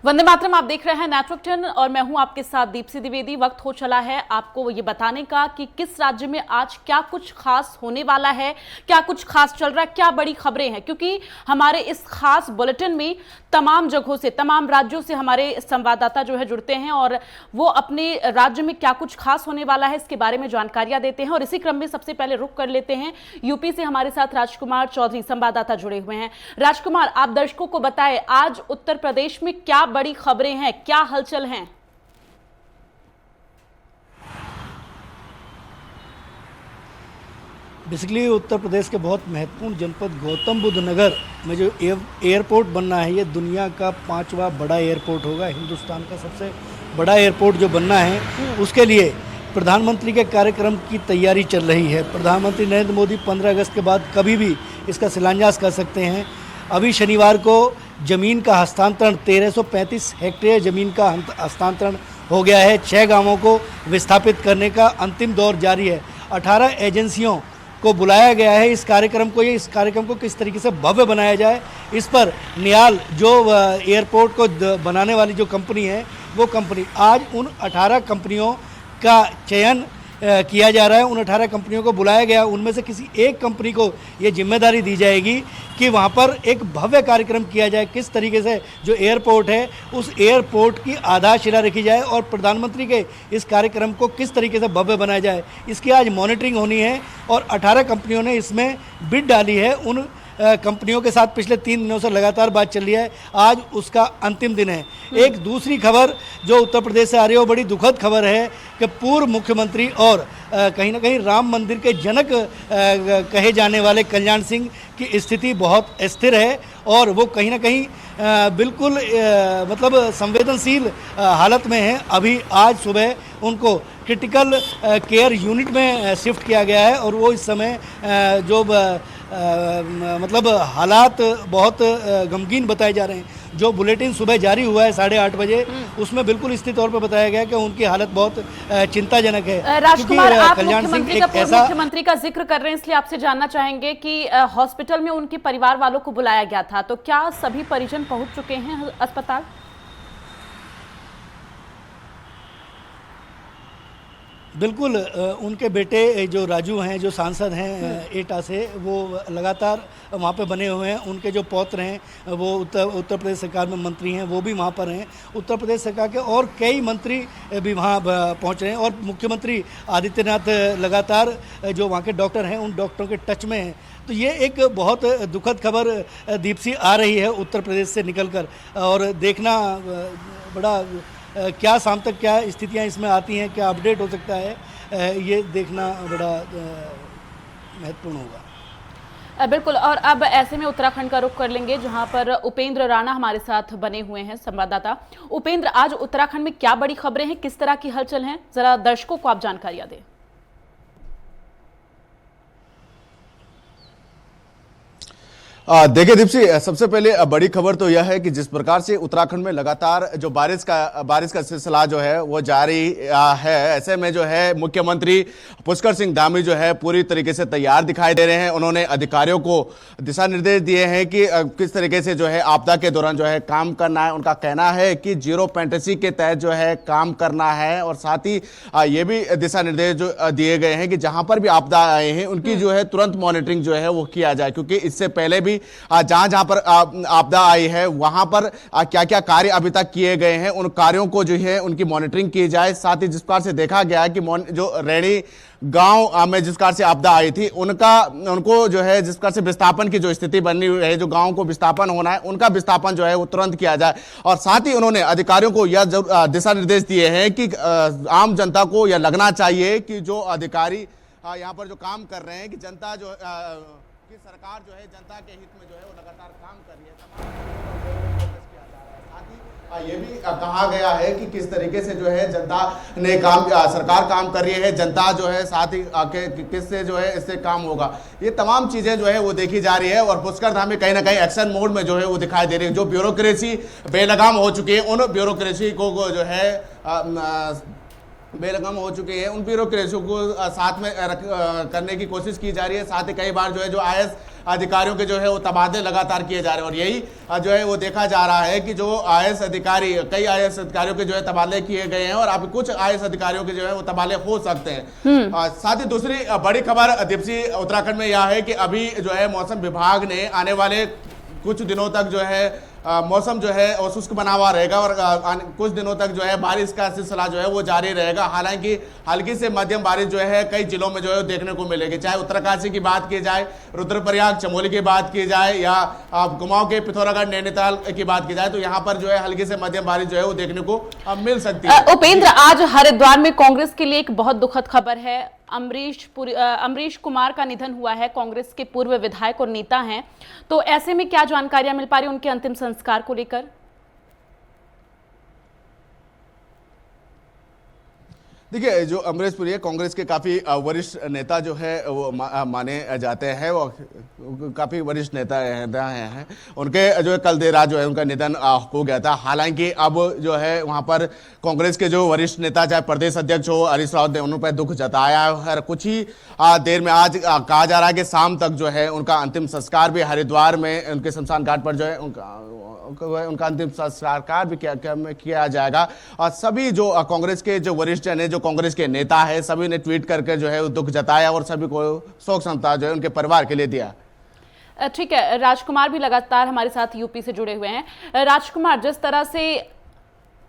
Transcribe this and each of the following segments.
वंदे मातरम, आप देख रहे हैं नेटवर्क 10 और मैं हूं आपके साथ दीप्ति द्विवेदी। वक्त हो चला है आपको ये बताने का कि किस राज्य में आज क्या कुछ खास होने वाला है, क्या कुछ खास चल रहा है, क्या बड़ी खबरें हैं, क्योंकि हमारे इस खास बुलेटिन में तमाम जगहों से, तमाम राज्यों से हमारे संवाददाता जो है जुड़ते हैं और वो अपने राज्य में क्या कुछ खास होने वाला है इसके बारे में जानकारियां देते हैं। और इसी क्रम में सबसे पहले रुक कर लेते हैं यूपी से हमारे साथ राजकुमार चौधरी संवाददाता जुड़े हुए हैं। राजकुमार, आप दर्शकों को बताएं आज उत्तर प्रदेश में क्या बड़ी खबरें हैं, क्या हलचल हैं? बेसिकली उत्तर प्रदेश के बहुत महत्वपूर्ण जनपद गौतम बुद्ध नगर में जो एयरपोर्ट बनना है, ये दुनिया का 5वां बड़ा एयरपोर्ट होगा। हिंदुस्तान का सबसे बड़ा एयरपोर्ट जो बनना है उसके लिए प्रधानमंत्री के कार्यक्रम की तैयारी चल रही है। प्रधानमंत्री नरेंद्र मोदी 15 अगस्त के बाद कभी भी इसका शिलान्यास कर सकते हैं। अभी शनिवार को ज़मीन का हस्तांतरण 1335 हेक्टेयर ज़मीन का हस्तांतरण हो गया है। 6 गांवों को विस्थापित करने का अंतिम दौर जारी है। 18 एजेंसियों को बुलाया गया है इस कार्यक्रम को किस तरीके से भव्य बनाया जाए, इस पर नियाल जो एयरपोर्ट को बनाने वाली जो कंपनी है, वो कंपनी आज उन 18 कंपनियों का चयन किया जा रहा है। उन 18 कंपनियों को बुलाया गया, उनमें से किसी एक कंपनी को ये जिम्मेदारी दी जाएगी कि वहाँ पर एक भव्य कार्यक्रम किया जाए। किस तरीके से जो एयरपोर्ट है उस एयरपोर्ट की आधारशिला रखी जाए और प्रधानमंत्री के इस कार्यक्रम को किस तरीके से भव्य बनाया जाए, इसकी आज मॉनिटरिंग होनी है। और 18 कंपनियों ने इसमें बिड डाली है। उन कंपनियों के साथ पिछले 3 दिनों से लगातार बात चल रही है, आज उसका अंतिम दिन है। एक दूसरी खबर जो उत्तर प्रदेश से आ रही है वो बड़ी दुखद खबर है कि पूर्व मुख्यमंत्री और कहीं ना कहीं राम मंदिर के जनक कहे जाने वाले कल्याण सिंह की स्थिति बहुत स्थिर है और वो कहीं ना कहीं बिल्कुल मतलब संवेदनशील हालत में है। अभी आज सुबह उनको क्रिटिकल केयर यूनिट में शिफ्ट किया गया है और वो इस समय जो मतलब हालात बहुत गमगीन बताए जा रहे हैं। जो बुलेटिन सुबह जारी हुआ है 8:30 बजे, उसमें बिल्कुल स्थित तौर पर बताया गया कि उनकी हालत बहुत चिंताजनक है। राजकुमार, आप मुख्यमंत्री का जिक्र कर रहे हैं, इसलिए आपसे जानना चाहेंगे कि हॉस्पिटल में उनके परिवार वालों को बुलाया गया था, तो क्या सभी परिजन पहुंच चुके हैं अस्पताल? बिल्कुल, उनके बेटे जो राजू हैं, जो सांसद हैं एटा से, वो लगातार वहाँ पे बने हुए हैं। उनके जो पौत्र हैं वो उत्तर प्रदेश सरकार में मंत्री हैं, वो भी वहाँ पर हैं। उत्तर प्रदेश सरकार के और कई मंत्री भी वहाँ पहुँच रहे हैं और मुख्यमंत्री आदित्यनाथ लगातार जो वहाँ के डॉक्टर हैं उन डॉक्टरों के टच में हैं। तो ये एक बहुत दुखद खबर दीप्ति आ रही है उत्तर प्रदेश से निकलकर, और देखना बड़ा क्या शाम तक क्या स्थितियां इसमें आती हैं, क्या अपडेट हो सकता है, ये देखना बड़ा महत्वपूर्ण होगा। बिल्कुल। और अब ऐसे में उत्तराखंड का रुख कर लेंगे जहां पर उपेंद्र राणा हमारे साथ बने हुए हैं संवाददाता। उपेंद्र, आज उत्तराखंड में क्या बड़ी खबरें हैं, किस तरह की हलचल हैं, जरा दर्शकों को आप जानकारियां दें। देखिए दीप्ति, सबसे पहले बड़ी खबर तो यह है कि जिस प्रकार से उत्तराखंड में लगातार जो बारिश का सिलसिला जो है वो जारी है, ऐसे में जो है मुख्यमंत्री पुष्कर सिंह धामी जो है पूरी तरीके से तैयार दिखाई दे रहे हैं। उन्होंने अधिकारियों को दिशा निर्देश दिए हैं कि किस तरीके से जो है आपदा के दौरान जो है काम करना है। उनका कहना है कि जीरो पेंटेसी के तहत जो है काम करना है और साथ ही ये भी दिशा निर्देश जो दिए गए हैं कि जहां पर भी आपदा आए हैं उनकी जो है तुरंत मॉनिटरिंग जो है वो किया जाए, क्योंकि इससे पहले भी जहां पर आपदा आई है वहां पर क्या क्या कार्य अभी तक किए गए हैं उन कार्यों को जो है उनकी मॉनिटरिंग की जाए। साथ ही जिस प्रकार से देखा गया है कि जो रेणी गांव में जिस प्रकार से आपदा आई थी उनको जो है जिस प्रकार से विस्थापन की जो स्थिति बनी हुई है, जो गांव को विस्थापन होना है उनका विस्थापन जो है वो तुरंत किया जाए। और साथ ही उन्होंने अधिकारियों को यह दिशा निर्देश दिए हैं कि आम जनता को यह लगना चाहिए कि जो अधिकारी यहाँ पर जो काम कर रहे हैं कि जनता जो कि सरकार जो है जनता के हित में जो है वो लगातार काम कर रही है। साथ ही ये भी कहा गया है कि किस तरीके से जो है जनता ने सरकार काम कर रही है, जनता जो है साथ ही किससे जो है इससे काम होगा, ये तमाम चीजें जो है वो देखी जा रही है। और पुष्कर धामी कहीं ना कहीं एक्शन मोड में जो है वो दिखाई दे रही है। जो ब्यूरोक्रेसी बेलगाम हो चुकी है उन ब्यूरोक्रेसी को जो है बेरकम हो चुके हैं, उन ब्यूरोक्रेसी को साथ में करने की कोशिश की जा रही है। साथ ही कई बार जो है जो आईएएस अधिकारियों के जो है वो तबादले लगातार किए जा रहे हैं और यही जो है वो देखा जा रहा है कि जो आईएएस अधिकारी, कई आईएएस अधिकारियों के जो है तबादले किए गए हैं और अभी कुछ आईएएस अधिकारियों के जो है वो तबादले हो सकते हैं। साथ ही दूसरी बड़ी खबर दीप्सी उत्तराखंड में यह है कि अभी जो है मौसम विभाग ने आने वाले कुछ दिनों तक जो है मौसम जो है वो शुष्क बना हुआ रहेगा और कुछ दिनों तक जो है बारिश का सिलसिला जो है वो जारी रहेगा। हालांकि हल्की से मध्यम बारिश जो है कई जिलों में जो है देखने को मिलेगी, चाहे उत्तरकाशी की बात की जाए, रुद्रप्रयाग चमोली की बात की जाए या कुमाऊं के पिथौरागढ़ नैनीताल की बात की जाए, तो यहाँ पर जो है हल्की से मध्यम बारिश जो है वो देखने को मिल सकती है। उपेंद्र, आज हरिद्वार में कांग्रेस के लिए एक बहुत दुखद खबर है। अमरीश कुमार का निधन हुआ है। कांग्रेस के पूर्व विधायक और नेता हैं, तो ऐसे में क्या जानकारियां मिल पा रही उनके अंतिम संस्कार को लेकर? देखिए, जो अमरीश पुरी है कांग्रेस के काफी वरिष्ठ नेता जो है वो माने जाते हैं, वो काफी वरिष्ठ नेता हैं। उनके जो है कल देर रात जो है उनका निधन हो गया था। हालांकि अब जो है वहां पर कांग्रेस के जो वरिष्ठ नेता, चाहे प्रदेश अध्यक्ष हो हरीश रावत ने उन पर दुख जताया है। कुछ ही देर में आज कहा जा रहा है कि शाम तक जो है उनका अंतिम संस्कार भी हरिद्वार में उनके शमशान घाट पर जो है उनका अंतिम संस्कार भी किया जाएगा। और सभी जो कांग्रेस के जो वरिष्ठ जन, जो कांग्रेस के नेता है, सभी ने ट्वीट करके जो है दुख जताया और सभी को शोक संताप जो है उनके परिवार के लिए दिया। ठीक है, राजकुमार भी लगातार हमारे साथ यूपी से जुड़े हुए हैं। राजकुमार, जिस तरह से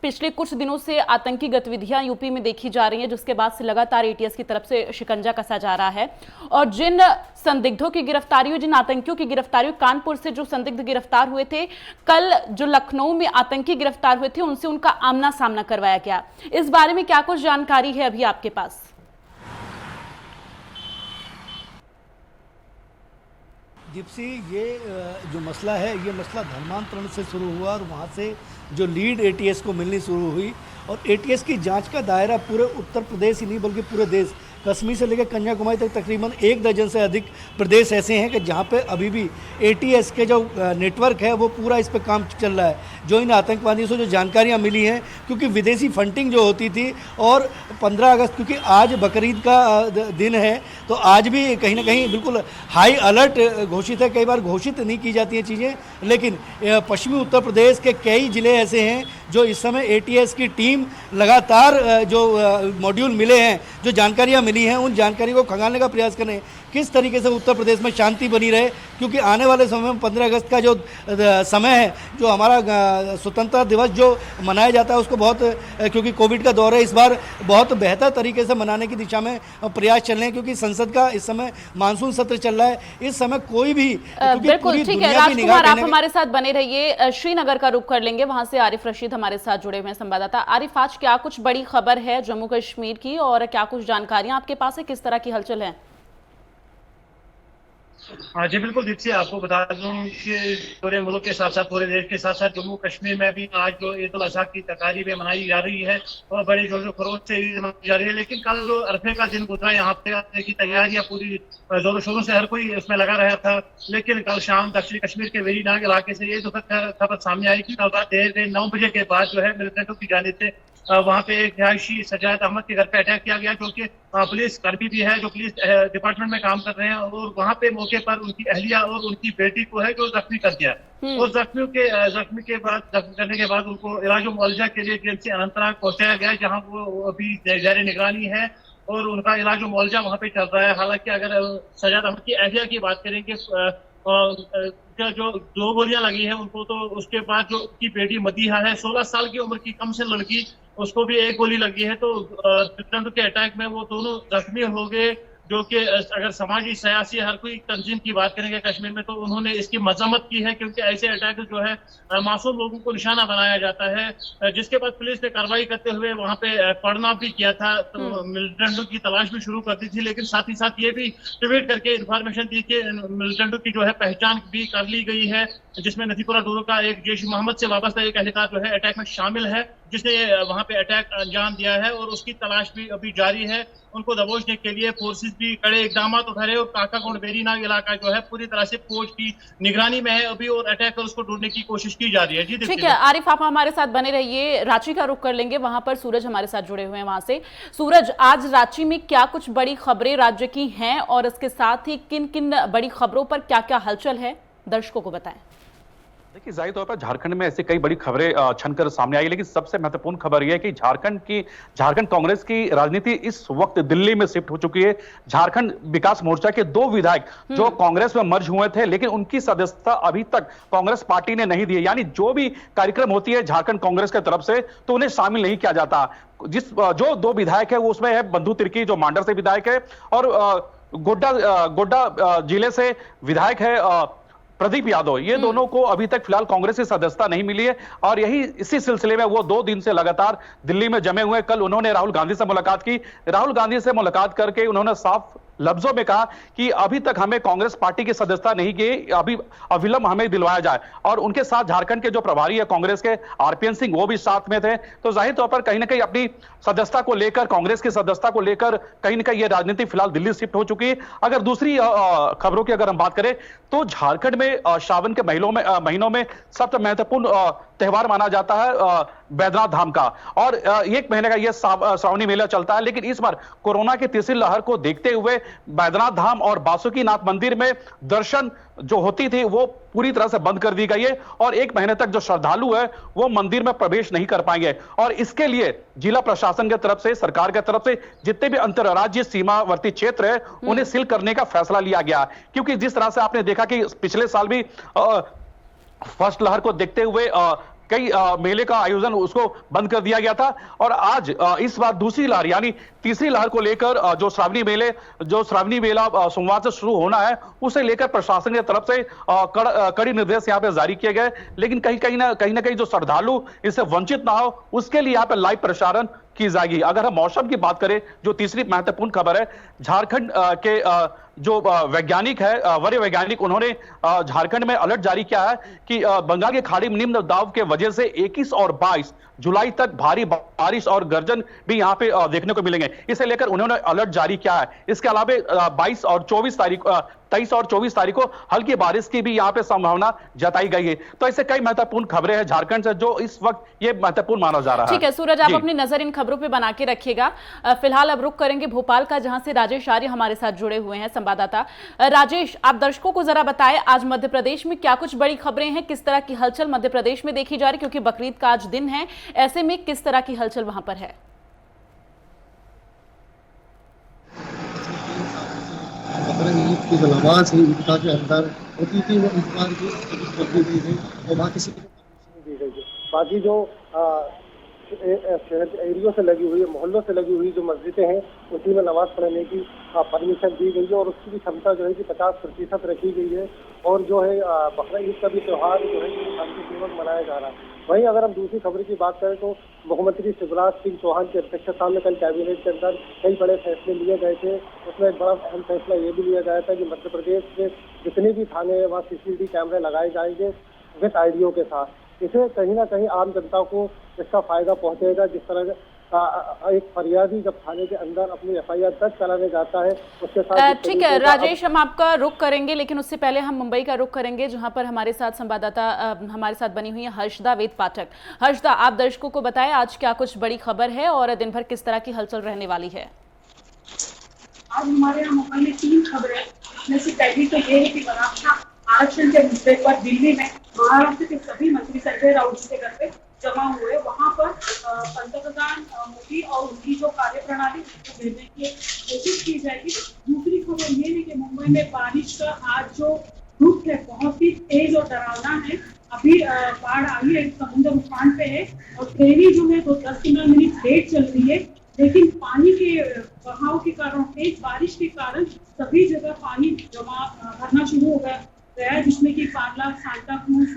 पिछले कुछ दिनों से आतंकी गतिविधियां यूपी में देखी जा रही हैं, जिसके बाद से लगातार एटीएस की तरफ से शिकंजा कसा जा रहा है और जिन संदिग्धों की गिरफ्तारी हुई, जिन आतंकियों की गिरफ्तारी हुई, कानपुर से जो संदिग्ध गिरफ्तार हुए थे, कल जो लखनऊ में आतंकी गिरफ्तार हुए थे, उनसे उनका आमना सामना करवाया गया। इस बारे में क्या कुछ जानकारी है अभी आपके पास? जिप्सी, ये जो मसला है, ये मसला धर्मांतरण से शुरू हुआ और वहाँ से जो लीड एटीएस को मिलनी शुरू हुई और एटीएस की जांच का दायरा पूरे उत्तर प्रदेश ही नहीं बल्कि पूरे देश, कश्मीर से लेकर कन्याकुमारी तक तकरीबन 1 दर्जन से अधिक प्रदेश ऐसे हैं कि जहाँ पे अभी भी एटीएस के जो नेटवर्क है वो पूरा इस पे काम चल रहा है। जो इन आतंकवादियों से जो जानकारियाँ मिली हैं, क्योंकि विदेशी फंडिंग जो होती थी और 15 अगस्त, क्योंकि आज बकरीद का दिन है, तो आज भी कहीं ना कहीं बिल्कुल हाई अलर्ट घोषित है। कई बार घोषित नहीं की जाती हैं चीज़ें, लेकिन पश्चिमी उत्तर प्रदेश के कई ज़िले ऐसे हैं जो इस समय एटीएस की टीम लगातार जो मॉड्यूल मिले हैं, जो जानकारियाँ मिली हैं, उन जानकारी को खंगालने का प्रयास करें किस तरीके से उत्तर प्रदेश में शांति बनी रहे। क्योंकि आने वाले समय में 15 अगस्त का जो समय है, जो हमारा स्वतंत्रता दिवस जो मनाया जाता है, उसको बहुत, क्योंकि कोविड का दौर है, इस बार बहुत बेहतर तरीके से मनाने की दिशा में प्रयास चल रहे हैं। क्योंकि संसद का इस समय मानसून सत्र चल रहा है, इस समय कोई भी, बिल्कुल ठीक है राजकुमार, आप हमारे साथ बने रहिए। श्रीनगर का रुख कर लेंगे, वहां से आरिफ रशीद हमारे साथ जुड़े हुए हैं, संवाददाता। आरिफ, आज क्या कुछ बड़ी खबर है जम्मू कश्मीर की और क्या कुछ जानकारियां आपके पास है, किस तरह की हलचल है? हाँ जी बिल्कुल दीप्ति, आपको बता दूं कि पूरे मुल्क के साथ साथ पूरे देश के साथ साथ जम्मू कश्मीर में भी आज जो ईद उल अजहा की तकारीबें मनाई जा रही है और बड़े जोर खरोश से ईद मनाई जा रही है। लेकिन कल जो अरफे का दिन गुजरा, यहाँ पे अरफे की तैयारियां पूरी जोरों शोरों से हर कोई उसमें लगा रहा था। लेकिन कल शाम दक्षिणी कश्मीर के वेरीनाग इलाके से ये दुखद खबर सामने आई कि कल रात देर 9 बजे के बाद जो है मिलिटेंटों की जानिब से वहाँ पे एक रिहायशी सजाद अहमद के घर पे अटैक किया गया, जो कि पुलिस कर्मी भी है, जो पुलिस डिपार्टमेंट में काम कर रहे हैं, और वहाँ पे मौके पर उनकी अहलिया और उनकी बेटी को है जो जख्मी कर दिया। और जख्मी करने के बाद उनको इलाज मुआवजा के लिए जेल से अनंतनाग पहुंचाया गया, जहाँ वो अभी ज़ेर निगरानी है और उनका इलाज मुआवजा वहाँ पे चल रहा है। हालांकि अगर सजाद अहमद की अहलिया की बात करेंगे, जो 2 गोलियां लगी हैं उनको, तो उसके बाद जो उनकी बेटी मदीहा है 16 साल की उम्र की कम से लड़की, उसको भी 1 गोली लगी है। तो मिलिटेंटों के अटैक में वो दोनों जख्मी हो गए, जो कि अगर समाजी सियासी हर कोई तंजीम की बात करेंगे कश्मीर में, तो उन्होंने इसकी मजम्मत की है, क्योंकि ऐसे अटैक जो है मासूम लोगों को निशाना बनाया जाता है। जिसके बाद पुलिस ने कार्रवाई करते हुए वहां पे पड़ना भी किया था, तो मिलिटेंटों की तलाश भी शुरू कर दी थी। लेकिन साथ ही साथ ये भी ट्वीट करके इंफॉर्मेशन दी कि मिलिटेंटों की जो है पहचान भी कर ली गई है, जिसमें नथीपुरा डोरो का एक जैश मोहम्मद से वाबस्ता एक एहलकार जो है अटैक में शामिल है, जिसने वहां पे अटैक अंजाम दिया है और उसकी तलाश भी अभी जारी है। उनको दबोचने के लिए फोर्सेस भी कड़े इकदाम उठा रहे और काकाकोंड बेरीनाग इलाका जो है पूरी तरह से फौज की निगरानी में है अभी और अटैक कर उसको ढूंढने की कोशिश की जा रही है। जी ठीक है आरिफ, आप हमारे साथ बने रहिए। रांची का रुख कर लेंगे, वहां पर सूरज हमारे साथ जुड़े हुए हैं वहां से। सूरज, आज रांची में क्या कुछ बड़ी खबरें राज्य की हैं और इसके साथ ही किन किन बड़ी खबरों पर क्या क्या हलचल है, दर्शकों को बताएं। देखिए, जाहिर तौर पर झारखंड में ऐसी कई बड़ी खबरें छनकर सामने आई, लेकिन सबसे महत्वपूर्ण खबर यह है कि झारखंड कांग्रेस की राजनीति इस वक्त दिल्ली में शिफ्ट हो चुकी है। झारखंड विकास मोर्चा के 2 विधायक जो कांग्रेस में मर्ज हुए थे, लेकिन उनकी सदस्यता अभी तक कांग्रेस पार्टी ने नहीं दी है। यानी जो भी कार्यक्रम होती है झारखंड कांग्रेस की तरफ से, तो उन्हें शामिल नहीं किया जाता। जो 2 विधायक है वो उसमें है बंधु तिर्की जो मांडर से विधायक है, और गोड्डा जिले से विधायक है प्रदीप यादव। ये दोनों को अभी तक फिलहाल कांग्रेस की सदस्यता नहीं मिली है और इसी सिलसिले में वो 2 दिन से लगातार दिल्ली में जमे हुए। कल उन्होंने राहुल गांधी से मुलाकात की। राहुल गांधी से मुलाकात करके उन्होंने साफ लफ्जों में कहा कि अभी तक हमें कांग्रेस पार्टी की सदस्यता नहीं की, अभी अविलंब हमें दिलवाया जाए। और उनके साथ झारखंड के जो प्रभारी है कांग्रेस के आरपीएन सिंह, वो भी साथ में थे। तो जाहिर तौर पर कहीं ना कहीं अपनी सदस्यता को लेकर, कांग्रेस की सदस्यता को लेकर कहीं ना कहीं ये राजनीति फिलहाल दिल्ली शिफ्ट हो चुकी है। अगर दूसरी खबरों की अगर हम बात करें तो झारखंड में सावन के महीनों में सबसे महत्वपूर्ण त्योहार माना जाता है बैद्यनाथ धाम का, और 1 महीने का यह श्रावणी मेला चलता है। लेकिन इस बार कोरोना की तीसरी लहर को देखते हुए बैद्यनाथ धाम और बासुकीनाथ मंदिर में दर्शन जो होती थी वो पूरी तरह से बंद कर दी गई है और 1 महीने तक जो श्रद्धालु है वो मंदिर में प्रवेश नहीं कर पाएंगे। और इसके लिए जिला प्रशासन की तरफ से, सरकार की तरफ से जितने भी अंतर्राज्यीय सीमावर्ती क्षेत्र है उन्हें सील करने का फैसला लिया गया। क्योंकि जिस तरह से आपने देखा कि पिछले साल भी फर्स्ट लहर को देखते हुए कई मेले का आयोजन उसको बंद कर दिया गया था, और आज इस बार दूसरी लहर यानी तीसरी लहर को लेकर जो श्रावणी मेला सोमवार से शुरू होना है उसे लेकर प्रशासन की तरफ से कड़ी निर्देश यहाँ पे जारी किए गए। लेकिन कहीं ना कहीं जो श्रद्धालु इससे वंचित ना हो उसके लिए यहाँ पे लाइव प्रसारण की जाएगी। अगर हम मौसम की बात करें, जो तीसरी महत्वपूर्ण खबर है, झारखंड के जो वैज्ञानिक है, वरीय वैज्ञानिक, उन्होंने झारखंड में अलर्ट जारी किया है कि बंगाल की खाड़ी में निम्न दबाव के वजह से 21 और 22 जुलाई तक भारी बारिश और गर्जन भी यहां पे देखने को मिलेंगे। इसे लेकर उन्होंने अलर्ट जारी किया है। इसके अलावा 23 और 24 तारीख को हल्की बारिश की भी यहां पे संभावना जताई गई है। तो ऐसे कई महत्वपूर्ण खबरें हैं झारखंड से जो इस वक्त ये महत्वपूर्ण माना जा रहा है। ठीक है सूरज, आप अपनी नजर इन खबरों पे बना के रखिएगा। फिलहाल अब रुख करेंगे भोपाल का, जहां से राजेश आर्य हमारे साथ जुड़े हुए हैं, संवाददाता। राजेश, आप दर्शकों को जरा बताएं आज मध्य प्रदेश में क्या कुछ बड़ी खबरें हैं, किस तरह की हलचल मध्य प्रदेश में देखी जा रही, क्योंकि बकरीद का आज दिन है, ऐसे में किस तरह की हलचल वहां पर है? ईद की नमाज है, ईदगाह के अंदर होती थी, वो ईदगाह की बंदी दी गई और वहाँ किसी को परमिशन दी गई है। बाकी जो शहर एरियो से लगी हुई है, मोहल्लों से लगी हुई जो मस्जिदें हैं उसी में नमाज पढ़ने की परमिशन दी गई है और उसकी भी क्षमता जो है कि 50% रखी गई है। और जो है बकरा ईद का भी त्यौहार जो है शांतिपूर्वक मनाया जा रहा है। वहीं अगर हम दूसरी खबर की बात करें तो मुख्यमंत्री शिवराज सिंह चौहान की अध्यक्षता में कल कैबिनेट के अंदर कई बड़े फैसले लिए गए थे। उसमें एक बड़ा अहम फैसला ये भी लिया गया था कि मध्य प्रदेश में जितने भी थाने हैं वहाँ CCTV कैमरे लगाए जाएंगे विद आईडीओ के साथ। इसे कहीं ना कहीं आम जनता को इसका फायदा पहुंचेगा। जिस तरह एक फरियादी जब थाने के अंदर अपनी FIR दर्ज कराने जाता है उसके साथ। ठीक है राजेश, हम आपका रुख करेंगे, लेकिन उससे पहले हम मुंबई का रुख करेंगे, जहां पर हमारे साथ संवाददाता हमारे साथ बनी हुई है हर्षदा वेद पाठक। हर्षदा, आप दर्शकों को बताएं आज क्या कुछ बड़ी खबर है और दिन भर किस तरह की हलचल रहने वाली है? आज हमारे यहाँ मुंबई में 3 खबरें, इसमें से पहली तो ये है कि आरक्षण के मुद्दे पर दिल्ली में महाराष्ट्र के सभी मंत्री संजय राउत के घर पे जमा हुए। वहां पर पंतप्रधान मोदी और उनकी जो कार्यप्रणाली उसको भेजने की कोशिश की जाएगी। दूसरी खबर ये है कि मुंबई में बारिश का आज जो रुख है बहुत ही तेज और डरावना है। अभी बाढ़ आई है, समुद्र उफान पे है और ट्रेनें जो है 10-15 मिनट लेट चल रही है, लेकिन पानी के बहाव के कारण, तेज बारिश के कारण सभी जगह पानी जमा भरना शुरू हो गया है, जिसमें कि पार्ला, सांता क्रूज,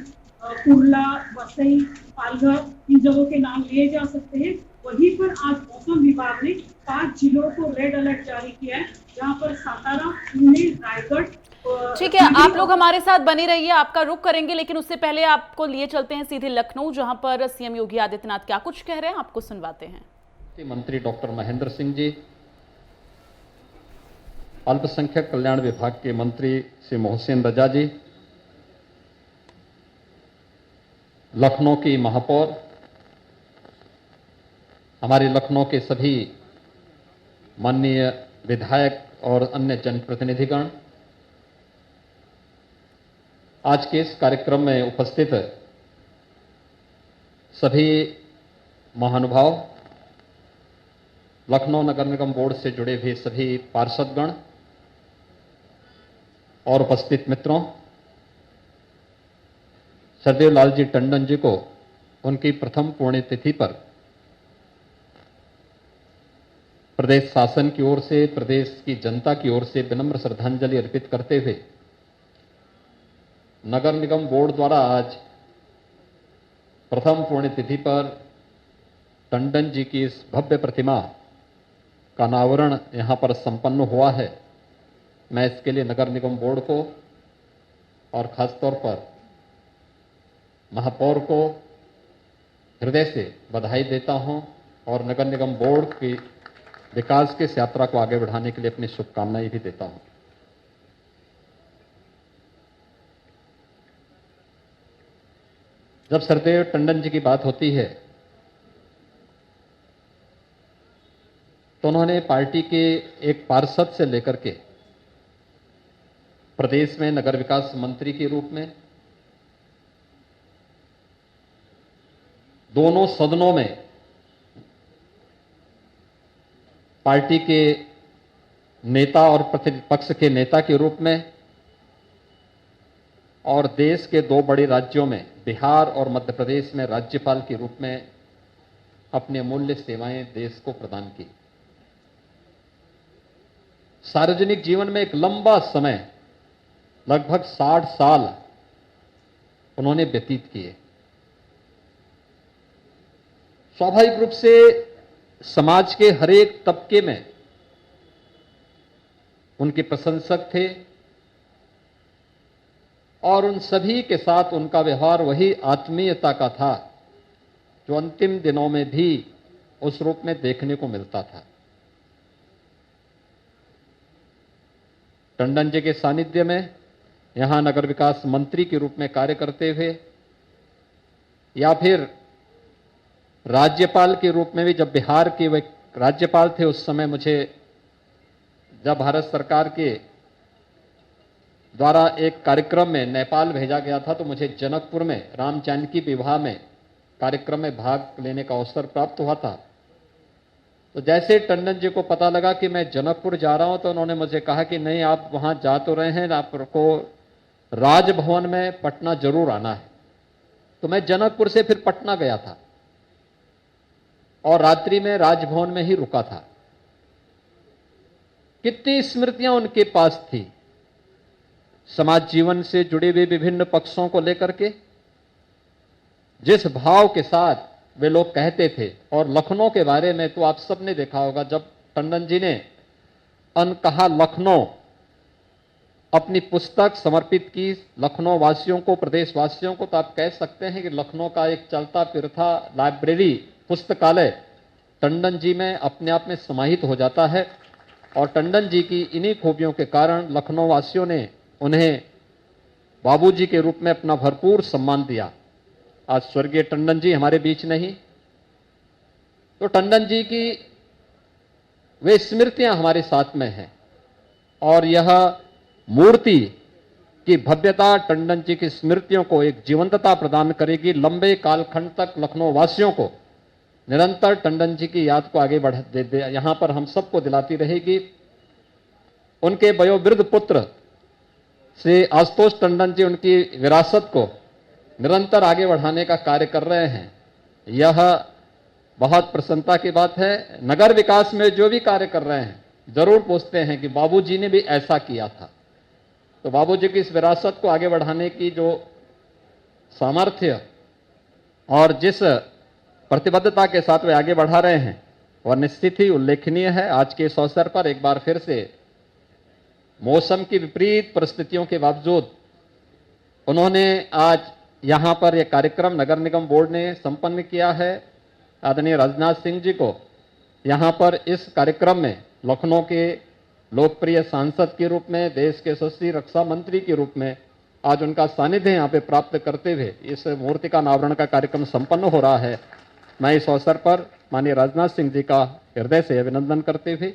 कुर्ला, वसई, पालघर इन जगहों के नाम लिए जा सकते हैं। वहीं पर आज मौसम विभाग ने 5 जिलों को रेड अलर्ट जारी किया है, जहां पर सातारा, पुणे, रायगढ़, ठीक है, आप लोग हमारे साथ बने रहिए, आपका रुख करेंगे, लेकिन उससे पहले आपको लिए चलते हैं सीधे लखनऊ, जहां पर सीएम योगी आदित्यनाथ क्या कुछ कह रहे हैं, आपको सुनवाते हैं। मंत्री डॉक्टर महेंद्र सिंह जी, अल्पसंख्यक कल्याण विभाग के मंत्री श्री मोहसिन रजा जी, लखनऊ की महापौर, हमारे लखनऊ के सभी माननीय विधायक और अन्य जनप्रतिनिधिगण, आज के इस कार्यक्रम में उपस्थित सभी महानुभाव, लखनऊ नगर निगम बोर्ड से जुड़े हुए सभी पार्षदगण और उपस्थित मित्रों, सरदेव लाल जी टंडन जी को उनकी प्रथम पुण्यतिथि पर प्रदेश शासन की ओर से, प्रदेश की जनता की ओर से विनम्र श्रद्धांजलि अर्पित करते हुए नगर निगम बोर्ड द्वारा आज प्रथम पुण्यतिथि पर टंडन जी की इस भव्य प्रतिमा का अनावरण यहां पर संपन्न हुआ है। मैं इसके लिए नगर निगम बोर्ड को और खासतौर पर महापौर को हृदय से बधाई देता हूं और नगर निगम बोर्ड की विकास की इस यात्रा को आगे बढ़ाने के लिए अपनी शुभकामनाएं भी देता हूं। जब सरदेव टंडन जी की बात होती है तो उन्होंने पार्टी के एक पार्षद से लेकर के प्रदेश में नगर विकास मंत्री के रूप में दोनों सदनों में पार्टी के नेता और प्रतिपक्ष के नेता के रूप में और देश के दो बड़े राज्यों में बिहार और मध्य प्रदेश में राज्यपाल के रूप में अपनी अमूल्य सेवाएं देश को प्रदान की। सार्वजनिक जीवन में एक लंबा समय, लगभग 60 साल उन्होंने व्यतीत किए। स्वाभाविक रूप से समाज के हर एक तबके में उनके प्रशंसक थे और उन सभी के साथ उनका व्यवहार वही आत्मीयता का था जो अंतिम दिनों में भी उस रूप में देखने को मिलता था। टंडन जी के सानिध्य में यहां नगर विकास मंत्री के रूप में कार्य करते हुए या फिर राज्यपाल के रूप में भी, जब बिहार के वे राज्यपाल थे उस समय मुझे जब भारत सरकार के द्वारा एक कार्यक्रम में नेपाल भेजा गया था तो मुझे जनकपुर में राम जानकी विवाह में कार्यक्रम में भाग लेने का अवसर प्राप्त हुआ था। तो जैसे टंडन जी को पता लगा कि मैं जनकपुर जा रहा हूं तो उन्होंने मुझे कहा कि नहीं, आप वहां जा तो रहे हैं, आपको राजभवन में पटना जरूर आना है। तो मैं जनकपुर से फिर पटना गया था और रात्रि में राजभवन में ही रुका था। कितनी स्मृतियां उनके पास थी समाज जीवन से जुड़े हुए विभिन्न पक्षों को लेकर के, जिस भाव के साथ वे लोग कहते थे। और लखनऊ के बारे में तो आप सबने देखा होगा, जब टंडन जी ने अनकहा लखनऊ अपनी पुस्तक समर्पित की लखनऊ वासियों को, प्रदेशवासियों को, तो आप कह सकते हैं कि लखनऊ का एक चलता फिरता लाइब्रेरी, पुस्तकालय टंडन जी में अपने आप में समाहित हो जाता है। और टंडन जी की इन्हीं खूबियों के कारण लखनऊ वासियों ने उन्हें बाबूजी के रूप में अपना भरपूर सम्मान दिया। आज स्वर्गीय टंडन जी हमारे बीच नहीं, तो टंडन जी की वे स्मृतियां हमारे साथ में हैं और यह मूर्ति की भव्यता टंडन जी की स्मृतियों को एक जीवंतता प्रदान करेगी। लंबे कालखंड तक लखनऊ वासियों को निरंतर टंडन जी की याद को आगे बढ़ यहां पर हम सबको दिलाती रहेगी। उनके वयोवृद्ध पुत्र श्री आशुतोष टंडन जी उनकी विरासत को निरंतर आगे बढ़ाने का कार्य कर रहे हैं। यह बहुत प्रसन्नता की बात है। नगर विकास में जो भी कार्य कर रहे हैं जरूर पूछते हैं कि बाबूजी ने भी ऐसा किया था। तो बाबूजी की इस विरासत को आगे बढ़ाने की जो सामर्थ्य और जिस प्रतिबद्धता के साथ वे आगे बढ़ा रहे हैं वह निश्चित ही उल्लेखनीय है। आज के इस अवसर पर एक बार फिर से मौसम की विपरीत परिस्थितियों के बावजूद उन्होंने आज यहाँ पर यह कार्यक्रम नगर निगम बोर्ड ने संपन्न किया है। आदरणीय राजनाथ सिंह जी को यहाँ पर इस कार्यक्रम में लखनऊ के लोकप्रिय सांसद के रूप में, देश के यशस्वी रक्षा मंत्री के रूप में आज उनका सानिध्य यहाँ पे प्राप्त करते हुए इस मूर्ति का अनावरण का कार्यक्रम संपन्न हो रहा है। मैं इस अवसर पर माननीय राजनाथ सिंह जी का हृदय से अभिनंदन करते हुए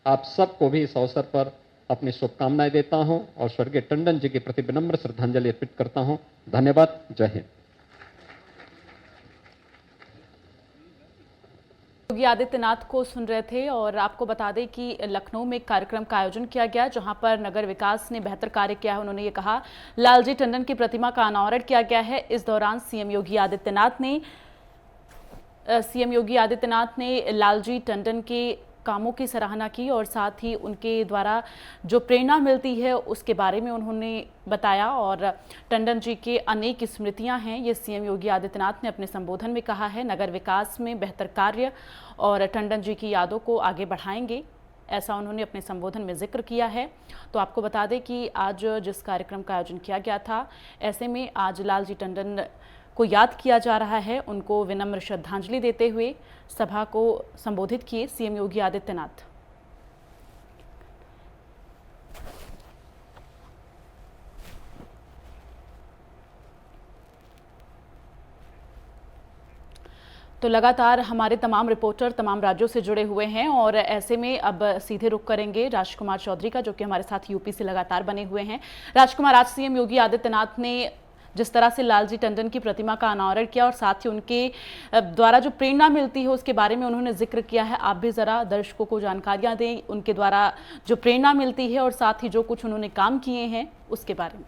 आप सबको भी इस अवसर पर अपनी शुभकामनाएं देता हूं और स्वर्गीय टंडन जी के प्रति विनम्र श्रद्धांजलि अर्पित करता हूं। धन्यवाद। जय हिंद। योगी आदित्यनाथ को सुन रहे थे और आपको बता दें कि लखनऊ में एक कार्यक्रम का आयोजन किया गया जहां पर नगर विकास ने बेहतर कार्य किया है। उन्होंने ये कहा। लालजी टंडन की प्रतिमा का अनावरण किया गया है। इस दौरान सीएम योगी आदित्यनाथ ने लालजी टंडन के कामों की सराहना की और साथ ही उनके द्वारा जो प्रेरणा मिलती है उसके बारे में उन्होंने बताया। और टंडन जी के अनेक स्मृतियां हैं, ये सीएम योगी आदित्यनाथ ने अपने संबोधन में कहा है। नगर विकास में बेहतर कार्य और टंडन जी की यादों को आगे बढ़ाएंगे, ऐसा उन्होंने अपने संबोधन में जिक्र किया है। तो आपको बता दें कि आज जिस कार्यक्रम का आयोजन किया गया था, ऐसे में आज लालजी टंडन को याद किया जा रहा है। उनको विनम्र श्रद्धांजलि देते हुए सभा को संबोधित किए सीएम योगी आदित्यनाथ। तो लगातार हमारे तमाम रिपोर्टर तमाम राज्यों से जुड़े हुए हैं और ऐसे में अब सीधे रुख करेंगे राजकुमार चौधरी का, जो कि हमारे साथ यूपी से लगातार बने हुए हैं। राजकुमार, आज सीएम योगी आदित्यनाथ ने जिस तरह से लालजी टंडन की प्रतिमा का अनावरण किया और साथ ही उनके द्वारा जो प्रेरणा मिलती है उसके बारे में उन्होंने जिक्र किया है, आप भी ज़रा दर्शकों को जानकारियां दें उनके द्वारा जो प्रेरणा मिलती है और साथ ही जो कुछ उन्होंने काम किए हैं उसके बारे में।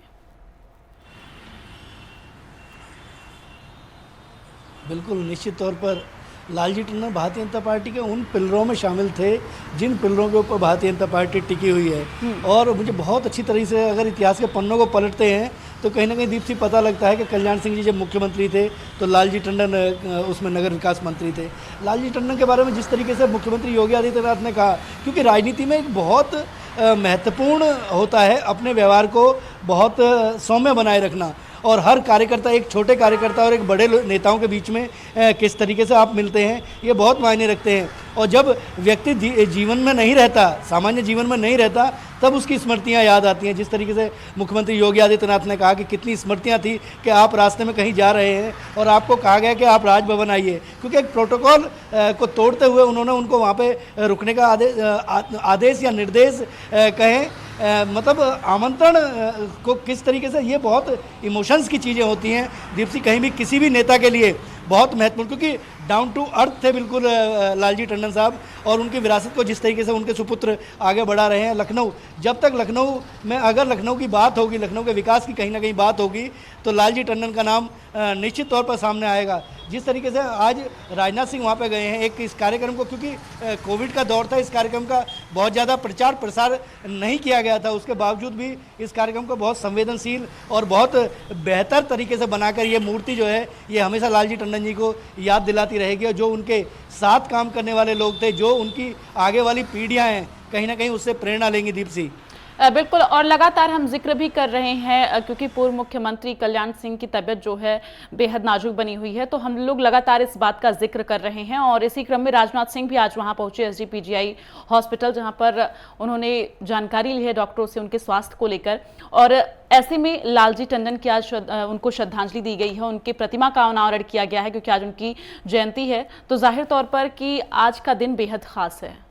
बिल्कुल, निश्चित तौर पर लालजी टंडन भारतीय जनता पार्टी के उन पिलरों में शामिल थे जिन पिलरों के ऊपर भारतीय जनता पार्टी टिकी हुई है। और मुझे बहुत अच्छी तरह से अगर इतिहास के पन्नों को पलटते हैं तो कहीं ना कहीं दीप्ति पता लगता है कि कल्याण सिंह जी जब मुख्यमंत्री थे तो लालजी टंडन उसमें नगर विकास मंत्री थे। लालजी टंडन के बारे में जिस तरीके से मुख्यमंत्री योगी आदित्यनाथ ने कहा, क्योंकि राजनीति में एक बहुत महत्वपूर्ण होता है अपने व्यवहार को बहुत सौम्य बनाए रखना, और हर कार्यकर्ता, एक छोटे कार्यकर्ता और एक बड़े नेताओं के बीच में किस तरीके से आप मिलते हैं ये बहुत मायने रखते हैं। और जब व्यक्ति जीवन में नहीं रहता, सामान्य जीवन में नहीं रहता, तब उसकी स्मृतियां याद आती हैं। जिस तरीके से मुख्यमंत्री योगी आदित्यनाथ ने कहा कि कितनी स्मृतियां थी कि आप रास्ते में कहीं जा रहे हैं और आपको कहा गया कि आप राजभवन आइए, क्योंकि एक प्रोटोकॉल को तोड़ते हुए उन्होंने उनको वहाँ पे रुकने का आदेश या निर्देश कहें, मतलब आमंत्रण को किस तरीके से, ये बहुत इमोशंस की चीज़ें होती हैं दीप्ति, कहीं भी किसी भी नेता के लिए बहुत महत्वपूर्ण, क्योंकि डाउन टू अर्थ थे बिल्कुल लालजी टंडन साहब, और उनकी विरासत को जिस तरीके से उनके सुपुत्र आगे बढ़ा रहे हैं। लखनऊ, जब तक लखनऊ में अगर लखनऊ की बात होगी, लखनऊ के विकास की कहीं ना कहीं बात होगी, तो लालजी टंडन का नाम निश्चित तौर पर सामने आएगा। जिस तरीके से आज राजनाथ सिंह वहाँ पे गए हैं एक इस कार्यक्रम को, क्योंकि कोविड का दौर था, इस कार्यक्रम का बहुत ज़्यादा प्रचार प्रसार नहीं किया गया था, उसके बावजूद भी इस कार्यक्रम को बहुत संवेदनशील और बहुत बेहतर तरीके से बनाकर ये मूर्ति जो है ये हमेशा लालजी टंडन जी को याद दिलाती रहेगी। और जो उनके साथ काम करने वाले लोग थे, जो उनकी आगे वाली पीढ़ियाँ हैं, कहीं ना कहीं उससे प्रेरणा लेंगी दीप्ति। बिल्कुल, और लगातार हम जिक्र भी कर रहे हैं क्योंकि पूर्व मुख्यमंत्री कल्याण सिंह की तबीयत जो है बेहद नाजुक बनी हुई है, तो हम लोग लगातार इस बात का जिक्र कर रहे हैं। और इसी क्रम में राजनाथ सिंह भी आज वहां पहुंचे एसजीपीजीआई हॉस्पिटल, जहां पर उन्होंने जानकारी ली है डॉक्टरों से उनके स्वास्थ्य को लेकर। और ऐसे में लालजी टंडन की आज उनको श्रद्धांजलि दी गई है, उनकी प्रतिमा का अनावरण किया गया है क्योंकि आज उनकी जयंती है। तो जाहिर तौर पर कि आज का दिन बेहद खास है।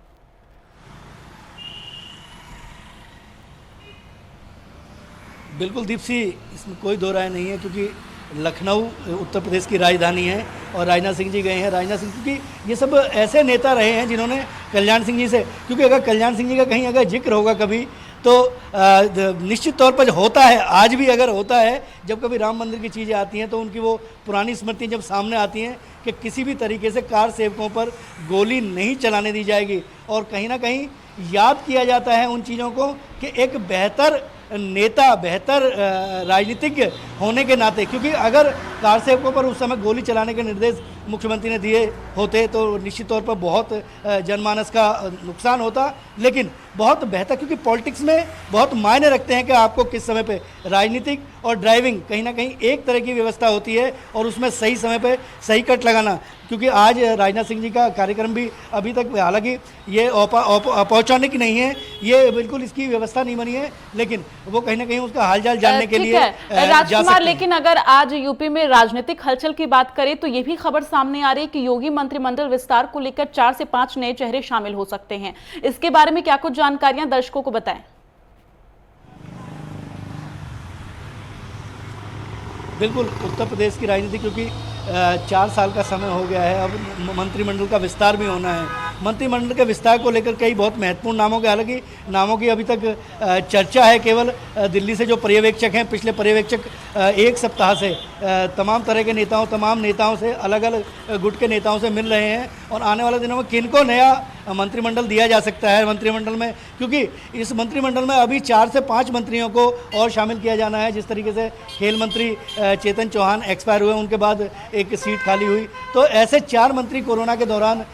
बिल्कुल दीप्ति, इसमें कोई दो राय नहीं है, क्योंकि लखनऊ उत्तर प्रदेश की राजधानी है और राजनाथ सिंह जी गए हैं। राजनाथ सिंह, क्योंकि ये सब ऐसे नेता रहे हैं जिन्होंने कल्याण सिंह जी से, क्योंकि अगर कल्याण सिंह जी का कहीं अगर जिक्र होगा कभी तो निश्चित तौर पर होता है, आज भी अगर होता है, जब कभी राम मंदिर की चीज़ें आती हैं तो उनकी वो पुरानी स्मृतियाँ जब सामने आती हैं कि किसी भी तरीके से कार सेवकों पर गोली नहीं चलाने दी जाएगी, और कहीं ना कहीं याद किया जाता है उन चीज़ों को कि एक बेहतर नेता, बेहतर राजनीतिज्ञ होने के नाते, क्योंकि अगर कार सेवकों पर उस समय गोली चलाने के निर्देश मुख्यमंत्री ने दिए होते तो निश्चित तौर पर बहुत जनमानस का नुकसान होता, लेकिन बहुत बेहतर, क्योंकि पॉलिटिक्स में बहुत मायने रखते हैं कि आपको किस समय पे राजनीतिक और ड्राइविंग कहीं ना कहीं एक तरह की व्यवस्था होती है और उसमें सही समय पे सही कट लगाना। क्योंकि आज राजनाथ सिंह जी का कार्यक्रम भी अभी तक, हालांकि ये पहुंचाने की नहीं है, ये बिल्कुल इसकी व्यवस्था नहीं बनी है, लेकिन वो कहीं ना कहीं उसका हालचाल जानने के लिए राजकुमार, लेकिन अगर आज यूपी में राजनीतिक हलचल की बात करें तो ये भी खबर सामने आ रही है कि योगी मंत्रिमंडल विस्तार को लेकर 4 से 5 नए चेहरे शामिल हो सकते हैं। इसके बारे में क्या कुछ जानकारियां दर्शकों को बताएं? बिल्कुल, उत्तर प्रदेश की राजनीति, क्योंकि 4 साल का समय हो गया है, अब मंत्रिमंडल का विस्तार भी होना है। मंत्रिमंडल के विस्तार को लेकर कई बहुत महत्वपूर्ण नामों के, हालांकि नामों की अभी तक चर्चा है। केवल दिल्ली से जो पर्यवेक्षक हैं, पिछले पर्यवेक्षक 1 सप्ताह से तमाम तरह के नेताओं, तमाम नेताओं से, अलग अलग गुट के नेताओं से मिल रहे हैं और आने वाले दिनों में किनको नया मंत्रिमंडल दिया जा सकता है मंत्रिमंडल में, क्योंकि इस मंत्रिमंडल में अभी 4 से 5 मंत्रियों को और शामिल किया जाना है। जिस तरीके से खेल मंत्री चेतन चौहान एक्सपायर हुए, उनके बाद एक सीट खाली हुई, तो ऐसे 4 मंत्री कोरोना के दौरान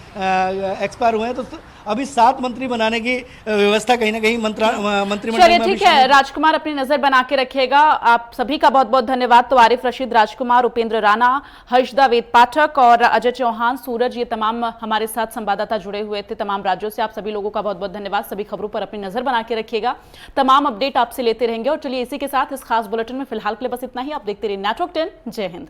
एक्सपायर हुए हैं, तो अभी 7 मंत्री बनाने की व्यवस्था कहीं ना कहीं मंत्रिमंडल चलिए में। ठीक है राजकुमार, अपनी नजर बना के रखिएगा। आप सभी का बहुत बहुत धन्यवाद। तो आरिफ रशीद, राजकुमार, उपेंद्र राणा, हर्षदा वेद पाठक और अजय चौहान, सूरज, ये तमाम हमारे साथ संवाददाता जुड़े हुए थे तमाम राज्यों से। आप सभी लोगों का बहुत बहुत धन्यवाद। सभी खबरों पर अपनी नजर बना के रखिएगा, तमाम अपडेट आपसे लेते रहेंगे। और चलिए इसी के साथ इस खास बुलेटिन में फिलहाल के लिए बस इतना ही। आप देखते रहिए नेटवर्क 10। जय हिंद।